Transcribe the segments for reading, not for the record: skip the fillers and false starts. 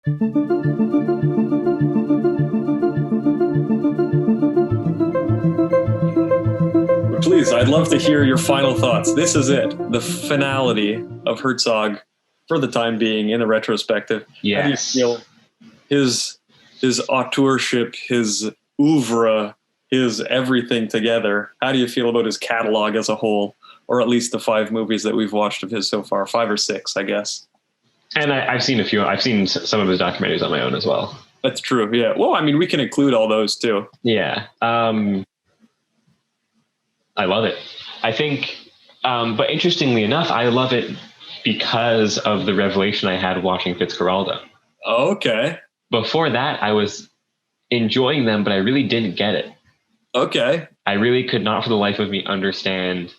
Please, I'd love to hear your final thoughts. This is it, the finality of Herzog for the time being in the retrospective. Yes. How do you feel his auteurship, his oeuvre, his everything together? How do you feel about his catalog as a whole, or at least the 5 movies that we've watched of his so far? 5 or 6, I guess. And I've seen a few. I've seen some of his documentaries on my own as well. That's true. Yeah. Well, I mean, we can include all those too. Yeah. I love it. I think, but interestingly enough, I love it because of the revelation I had watching Fitzcarraldo. Okay. Before that, I was enjoying them, but I really didn't get it. Okay. I really could not for the life of me understand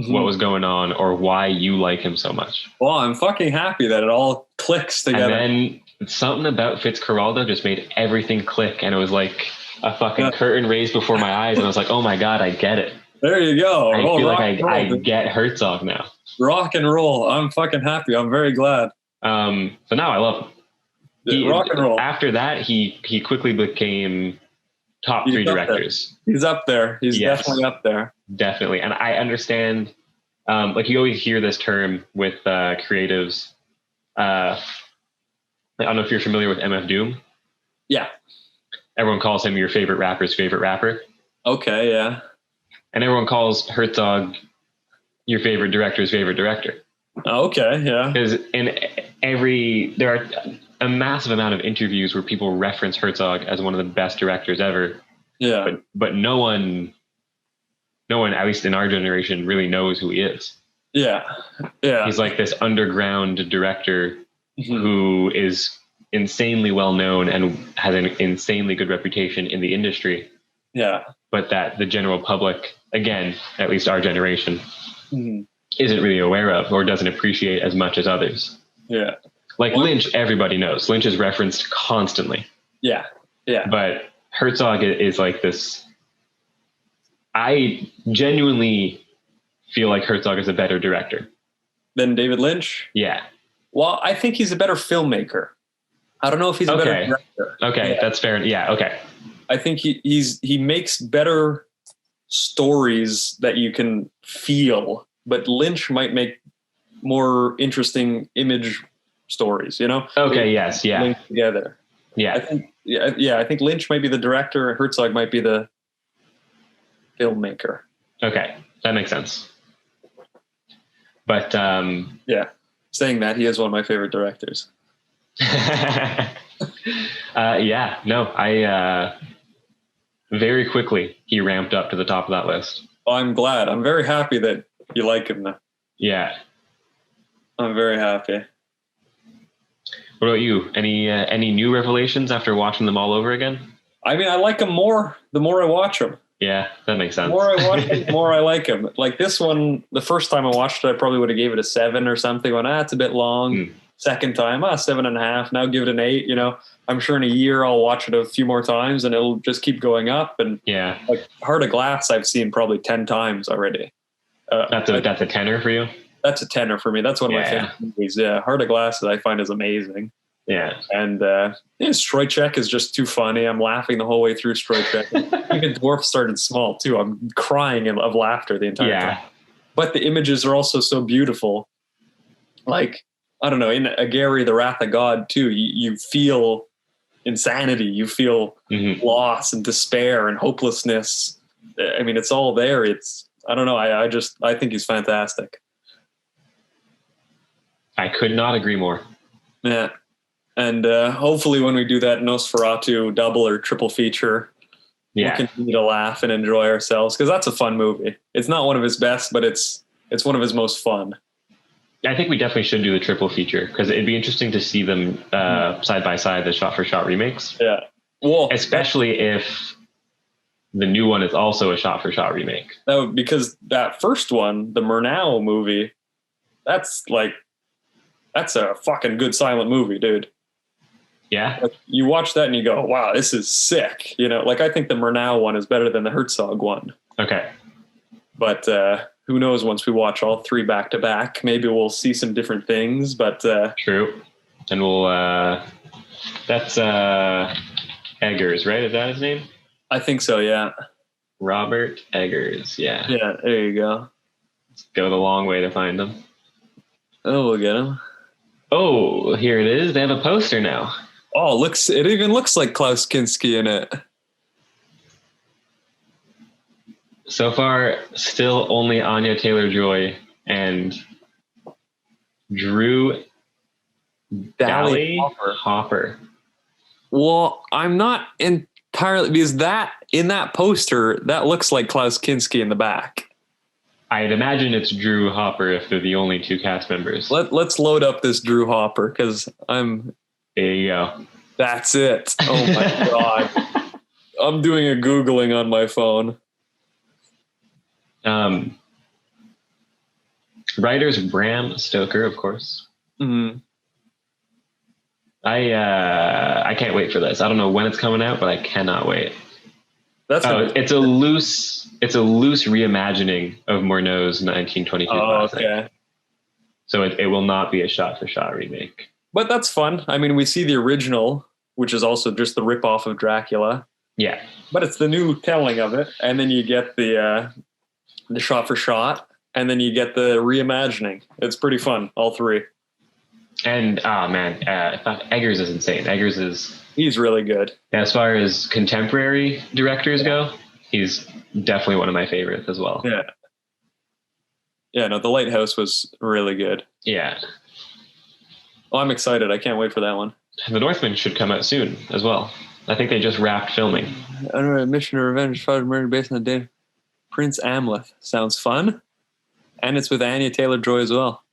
what was going on or why you like him so much. Well, I'm fucking happy that it all clicks together. And then something about Fitzcarraldo just made everything click. And it was like a fucking curtain raised before my eyes. And I was like, oh my God, I get it. There you go. I feel like I get Herzog now. Rock and roll. I'm fucking happy. I'm very glad. So now I love him. Rock and roll. After that, he quickly became top 3 directors. He's up there. He's definitely up there. Definitely. And I understand, like you always hear this term with creatives. I don't know if you're familiar with MF Doom. Yeah. Everyone calls him your favorite rapper's favorite rapper. Okay, yeah. And everyone calls Herzog your favorite director's favorite director. Okay, yeah. Because there are a massive amount of interviews where people reference Herzog as one of the best directors ever. Yeah. But no one, at least in our generation, really knows who he is. Yeah. Yeah. He's like this underground director who is insanely well known and has an insanely good reputation in the industry. Yeah. But that the general public, again, at least our generation, isn't really aware of or doesn't appreciate as much as others. Yeah. Like Lynch, everybody knows. Lynch is referenced constantly. Yeah. Yeah. But Herzog is like this. I genuinely feel like Herzog is a better director than David Lynch. Yeah. Well, I think he's a better filmmaker. I don't know if he's a better director. Okay, that's fair. Yeah. Okay. I think he makes better stories that you can feel, but Lynch might make more interesting image stories, you know? Okay. Yes. Yeah. Linked together. Yeah. I think Lynch might be the director and Herzog might be the filmmaker. Okay. That makes sense. But, yeah, saying that, he is one of my favorite directors. Very quickly he ramped up to the top of that list. Well, I'm glad. I'm very happy that you like him now. Yeah. I'm very happy. What about you? Any new revelations after watching them all over again? I mean, I like him more the more I watch him. Yeah, that makes sense. The more I watch it, the more I like him. Like this one, the first time I watched it, I probably would have gave it a 7 or something. Went, it's a bit long. Second time, 7.5. Now give it an 8. You know, I'm sure in a year I'll watch it a few more times and it'll just keep going up. And like Heart of Glass, I've seen probably 10 times already. That's a tenner for you? That's a tenner for me. That's one of my favorite movies. Yeah, Heart of Glass I find is amazing. Yeah. And Stroycheck is just too funny. I'm laughing the whole way through Stroycheck. Even Dwarf started small too. I'm crying of laughter the entire time. But the images are also so beautiful. Like, I don't know, in Gary, The Wrath of God too, you feel insanity. You feel loss and despair and hopelessness. I mean, it's all there. I don't know. I think he's fantastic. I could not agree more. Yeah. And hopefully when we do that Nosferatu double or triple feature, we'll continue to laugh and enjoy ourselves, because that's a fun movie. It's not one of his best, but it's one of his most fun. I think we definitely should do the triple feature, because it'd be interesting to see them side by side, the shot-for-shot remakes. Yeah. Well, especially if the new one is also a shot-for-shot remake. No, because that first one, the Murnau movie, that's a fucking good silent movie, dude. Yeah. Like, you watch that and you go, wow, this is sick. You know, like I think the Murnau one is better than the Herzog one. Okay. But who knows, once we watch all 3 back to back, maybe we'll see some different things, but true. And we'll That's Eggers, right? Is that his name? I think so, yeah. Robert Eggers, yeah. Yeah, there you go. Go the long way to find him. Oh, we'll get him. Oh, here it is. They have a poster now. Oh, it even looks like Klaus Kinski in it. So far, still only Anya Taylor-Joy and Drew Dally Hopper. Well, I'm not entirely, because that in that poster, that looks like Klaus Kinski in the back. I'd imagine it's Drew Hopper if they're the only two cast members. Let's load up this Drew Hopper because I'm. There you go. That's it. Oh my God. I'm doing a Googling on my phone. Writers Bram Stoker, of course. Mm-hmm. I can't wait for this. I don't know when it's coming out, but I cannot wait. It's a loose reimagining of Murnau's 1922 classic. Okay. So it will not be a shot-for-shot remake. But that's fun. I mean, we see the original, which is also just the ripoff of Dracula. Yeah. But it's the new telling of it, and then you get the shot-for-shot, and then you get the reimagining. It's pretty fun, all three. And Eggers is insane. He's really good. As far as contemporary directors go, he's definitely one of my favorites as well. Yeah. Yeah, no, The Lighthouse was really good. Yeah. Oh, I'm excited. I can't wait for that one. The Northman should come out soon as well. I think they just wrapped filming. Mission of Revenge, Father Murder based on the day. Prince Amleth. Sounds fun. And it's with Anya Taylor-Joy as well.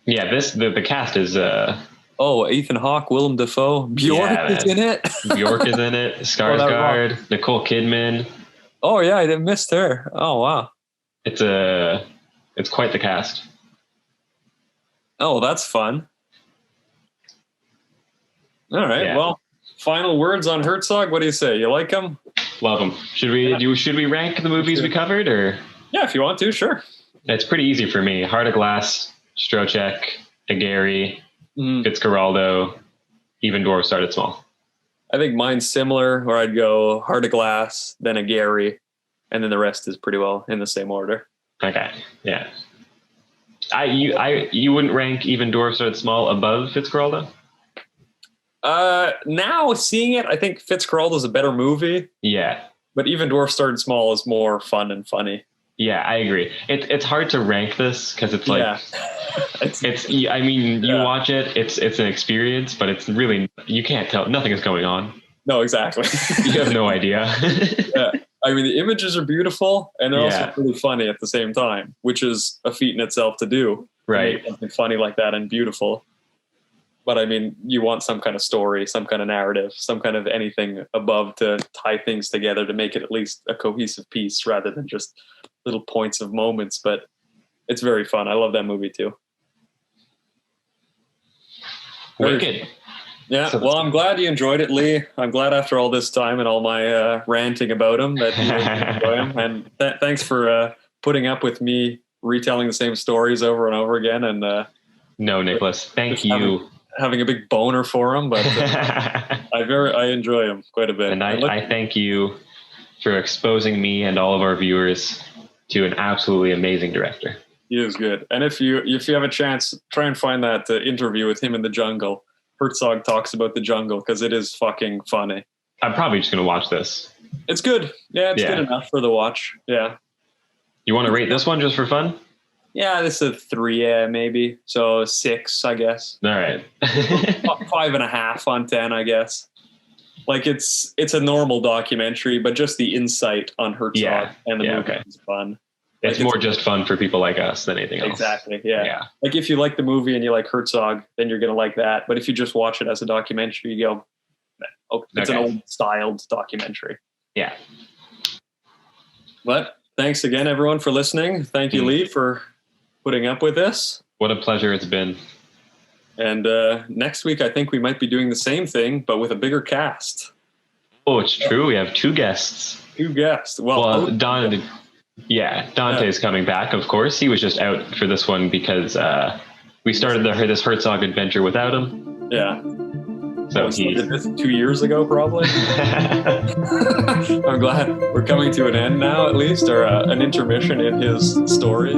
Yeah, the cast is... Ethan Hawke, Willem Dafoe. Bjork is in it. Bjork is in it. Skarsgård, Nicole Kidman. Oh, yeah, I didn't miss her. Oh, wow. It's quite the cast. Oh, that's fun. All right, well, final words on Herzog. What do you say? You like him? Love him. Should we rank the movies we covered, or? Yeah, if you want to, sure. It's pretty easy for me. Heart of Glass, Strocek, Aguirre, Fitzcarraldo, Even Dwarfs Started Small. I think mine's similar, where I'd go Heart of Glass, then Aguirre, and then the rest is pretty well in the same order. Okay, yeah. You wouldn't rank Even Dwarfs Started Small above Fitzcarraldo? Now seeing it, I think Fitzcarraldo's a better movie. Yeah. But Even Dwarfs Started Small is more fun and funny. Yeah, I agree. It's hard to rank this because it's like, you watch it, it's an experience, but it's really, you can't tell, nothing is going on. No, exactly. You have no idea. Yeah. I mean, the images are beautiful and they're also really funny at the same time, which is a feat in itself to do. Right. Make something funny like that and beautiful. But I mean, you want some kind of story, some kind of narrative, some kind of anything above to tie things together to make it at least a cohesive piece rather than just little points of moments. But it's very fun. I love that movie too. Wicked. Yeah. Well, I'm glad you enjoyed it, Lee. I'm glad after all this time and all my ranting about him that you enjoy him. And thanks for putting up with me retelling the same stories over and over again. And no, Nicholas, thank you. Having a big boner for him, but I enjoy him quite a bit. And I thank you for exposing me and all of our viewers to an absolutely amazing director. He is good. And if you have a chance, try and find that interview with him in the jungle. Herzog talks about the jungle because it is fucking funny. I'm probably just going to watch this. It's good. Yeah, it's good enough for the watch. Yeah. You want to rate this one just for fun? Yeah, this is a 3, maybe. So 6, I guess. All right. 5.5 on 10, I guess. Like it's a normal documentary, but just the insight on Herzog and the movie is fun. It's more just fun for people like us than anything else. Exactly. Yeah. Like if you like the movie and you like Herzog, then you're going to like that. But if you just watch it as a documentary, you go, oh, it's an old styled documentary. Yeah. But thanks again, everyone, for listening. Thank you, Lee, for putting up with this. What a pleasure it's been. And next week, I think we might be doing the same thing, but with a bigger cast. Oh, it's true. We have 2 guests. 2 guests. Well, Dante's coming back, of course. He was just out for this one because we started this Herzog adventure without him. Yeah. So he did this 2 years ago, probably. I'm glad we're coming to an end now, at least, or an intermission in his story.